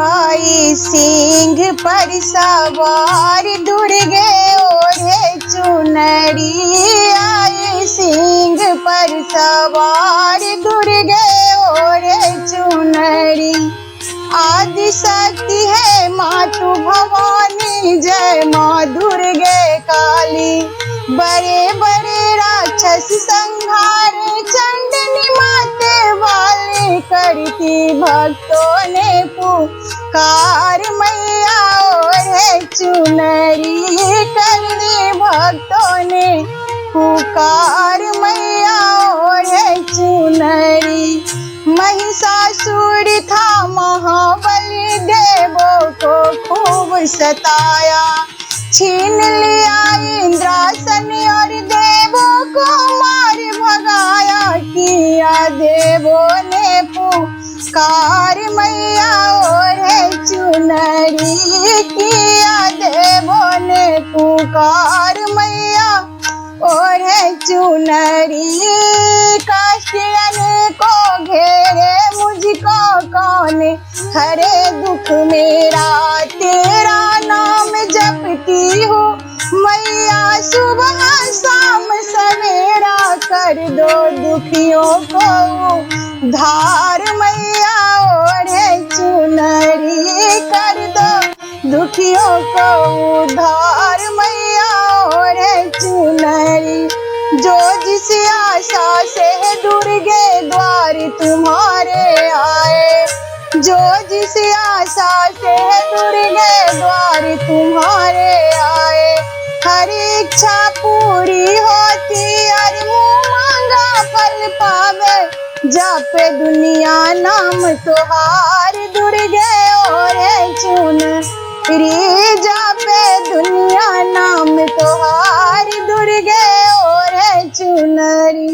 आई सिंह पर सवार दुर्गे ओढ़े चुनरी। आई सिंह पर सवार दुर्गे ओढ़े चुनरी। आदि शक्ति है माँ तू भवानी, जय माँ दुर्गे काली। बड़े बड़े राक्षस संहार चंडनी माते वाले करती भक्तों ने पुकार। मैया ओढ़े चुनरी करती भक्तों ने पुकार। मैया ओढ़े चुनरी। महिषासुर था महाबली, देवों को खूब सताया। छीन लिया इंद्रासन और देवों को मार भगाया। किया देवों ने पुकार। मैया ओढ़े चुनरी। किया देवों ने पुकार। मैया ओढ़े चुनरी। काष्टियन को घेरे मुझको कौन हरे दुख मेरा। तेरा नाम जपती हूँ मैया सुबह शाम सवेरा। कर दो दुखियों को धार। मैया ओढ़े चुनरी कर दो दुखियों को उधार। मैया ओढ़े चुनरी। जो जिस आशा से दुर्गे द्वार तुम्हारे आए। जो जिस आशा से दुर्गे द्वार तुम्हारे आए। हर इच्छा पूरी होती और मुँह मांगा फल पावे। जापे दुनिया नाम तुहार दुर्गे ओढ़े चुनरी। जापे दुनिया नाम तुहार दुर्गे ओढ़े चुनरी।